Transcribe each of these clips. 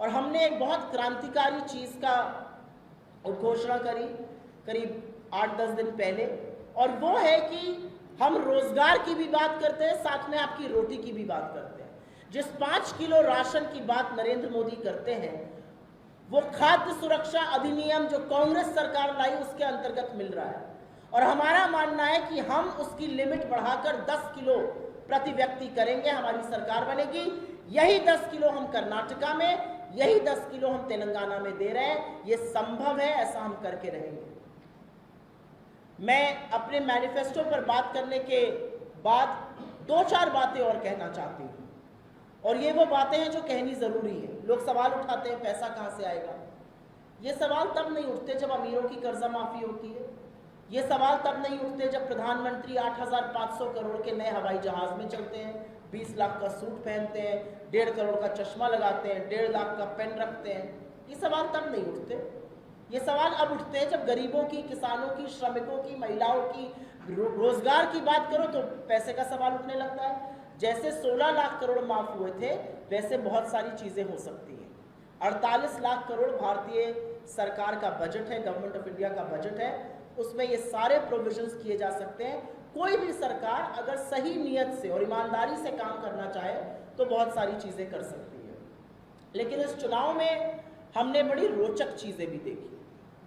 और हमने एक बहुत क्रांतिकारी चीज का घोषणा करी करीब 8-10 दिन पहले, और वो है कि हम रोजगार की भी बात करते हैं, साथ में आपकी रोटी की भी बात करते हैं। जिस 5 किलो राशन की बात नरेंद्र मोदी करते हैं, वो खाद्य सुरक्षा अधिनियम जो कांग्रेस सरकार लाई उसके अंतर्गत मिल रहा है। और हमारा मानना है कि हम उसकी लिमिट बढ़ाकर 10 किलो प्रति व्यक्ति करेंगे, हमारी सरकार बनेगी। यही 10 किलो हम कर्नाटका में, यही 10 किलो हम तेलंगाना में दे रहे हैं। ये संभव है, ऐसा हम करके रहेंगे। मैं अपने मैनिफेस्टो पर बात करने के बाद 2-4 बातें और कहना चाहती हूँ, और ये वो बातें हैं जो कहनी जरूरी है। लोग सवाल उठाते हैं पैसा कहाँ से आएगा। ये सवाल तब नहीं उठते जब अमीरों की कर्जा माफी होती है। ये सवाल तब नहीं उठते जब प्रधानमंत्री 8,500 करोड़ के नए हवाई जहाज में चलते हैं, 20 लाख का सूट पहनते हैं, 1.5 करोड़ का चश्मा लगाते हैं, 1.5 लाख का पेन रखते हैं। ये सवाल तब नहीं उठते। ये सवाल अब उठते हैं जब गरीबों की, किसानों की, श्रमिकों की, महिलाओं की, रोजगार की बात करो तो पैसे का सवाल उठने लगता है। जैसे 16 लाख करोड़ माफ हुए थे, वैसे बहुत सारी चीजें हो सकती हैं। 48 लाख करोड़ भारतीय सरकार का बजट है, गवर्नमेंट ऑफ इंडिया का बजट है, उसमें ये सारे प्रोविजंस किए जा सकते हैं। कोई भी सरकार अगर सही नियत से और ईमानदारी से काम करना चाहे तो बहुत सारी चीजें कर सकती है। लेकिन इस चुनाव में हमने बड़ी रोचक चीजें भी देखी,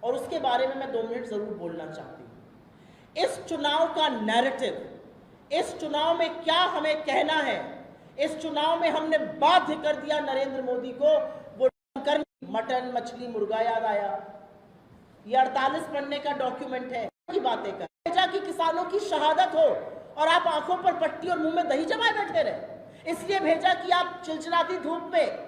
और उसके बारे में मैं 2 मिनट जरूर बोलना चाहती हूँ। इस चुनाव का नैरेटिव, इस चुनाव में क्या हमें कहना है, इस चुनाव में हमने बाध्य कर दिया नरेंद्र मोदी को। वो मटन, मछली, मुर्गा याद आया। ये 48 पन्ने का डॉक्यूमेंट है की बातें कर भेजा कि किसानों की शहादत हो और आप आंखों पर पट्टी और मुंह में दही जमाए बैठे रहे। इसलिए भेजा कि आप चिलचिलाती धूप में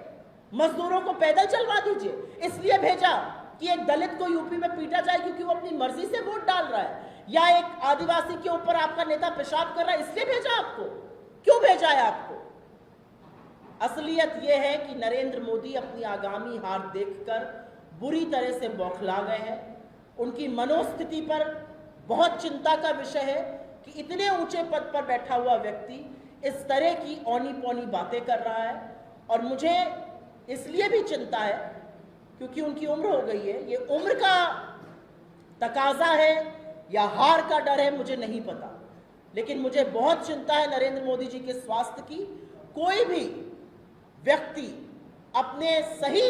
मजदूरों को पैदल चलवा दीजिए। इसलिए भेजा कि एक दलित को यूपी में पीटा जाए क्योंकि वो अपनी मर्जी से वोट डाल रहा है, या एक आदिवासी के ऊपर आपका नेता पेशाब कर रहा है, इसलिए भेजा आपको। क्यों भेजा है आपको? असलियत यह है कि नरेंद्र मोदी अपनी आगामी हार देखकर बुरी तरह से बौखला गए हैं। उनकी मनोस्थिति पर बहुत चिंता का विषय है कि इतने ऊंचे पद पर बैठा हुआ व्यक्ति इस तरह की औनी पौनी बातें कर रहा है। और मुझे इसलिए भी चिंता है क्योंकि उनकी उम्र हो गई है। ये उम्र का तकाजा है या हार का डर है, मुझे नहीं पता, लेकिन मुझे बहुत चिंता है नरेंद्र मोदी जी के स्वास्थ्य की। कोई भी व्यक्ति अपने सही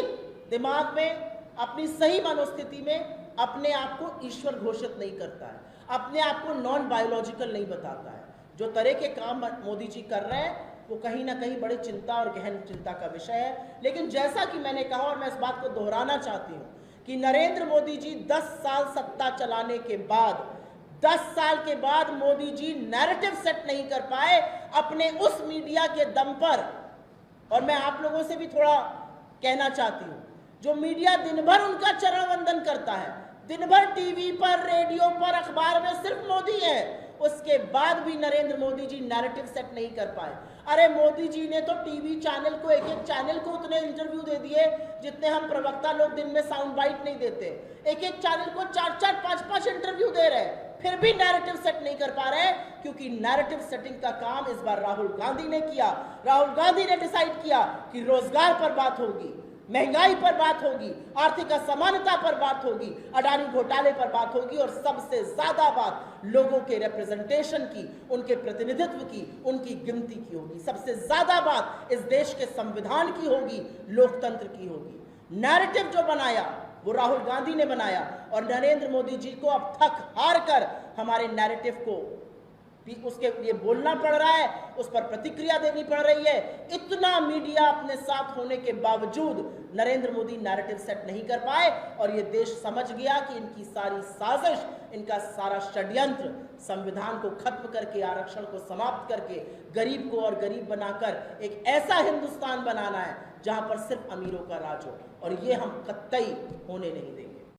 दिमाग में, अपनी सही मनोस्थिति में अपने आप को ईश्वर घोषित नहीं करता है, अपने आप को नॉन बायोलॉजिकल नहीं बताता है। जो तरह के काम मोदी जी कर रहे हैं वो कहीं ना कहीं बड़ी चिंता और गहन चिंता का विषय है। लेकिन जैसा कि मैंने कहा, और मैं इस बात को दोहराना चाहती हूं कि नरेंद्र मोदी जी 10 साल सत्ता चलाने के बाद, 10 साल के बाद मोदी जी नैरेटिव सेट नहीं कर पाए अपने उस मीडिया के दम पर। और मैं आप लोगों से भी थोड़ा कहना चाहती हूं, जो मीडिया दिन भर उनका चरण वंदन करता है, दिन भर टीवी पर, रेडियो पर, अखबार में सिर्फ मोदी है, उसके बाद भी नरेंद्र मोदी जी नैरेटिव सेट नहीं कर पाए। अरे मोदी जी ने तो टीवी चैनल को, एक एक चैनल को उतने इंटरव्यू दे दिए जितने हम प्रवक्ता लोग दिन में साउंड बाइट नहीं देते। एक एक चैनल को 4-4, 5-5 इंटरव्यू दे रहे हैं, फिर भी नैरेटिव सेट नहीं कर पा रहे, क्योंकि नैरेटिव सेटिंग का काम इस बार राहुल गांधी ने किया। राहुल गांधी ने डिसाइड किया कि रोजगार पर बात होगी, महंगाई पर बात होगी, आर्थिक असमानता पर बात होगी, अडानी घोटाले पर बात होगी, और सबसे ज्यादा बात लोगों के रिप्रेजेंटेशन की, उनके प्रतिनिधित्व की, उनकी गिनती की होगी। सबसे ज्यादा बात इस देश के संविधान की होगी, लोकतंत्र की होगी। नैरेटिव जो बनाया वो राहुल गांधी ने बनाया, और नरेंद्र मोदी जी को अब थक हार कर हमारे नैरेटिव को उसके लिए बोलना पड़ रहा है, उस पर प्रतिक्रिया देनी पड़ रही है। इतना मीडिया अपने साथ होने के बावजूद नरेंद्र मोदी नैरेटिव सेट नहीं कर पाए, और ये देश समझ गया कि इनकी सारी साजिश, इनका सारा षड्यंत्र संविधान को खत्म करके, आरक्षण को समाप्त करके, गरीब को और गरीब बनाकर एक ऐसा हिंदुस्तान बनाना है जहां पर सिर्फ अमीरों का राज हो, और ये हम कतई होने नहीं देंगे।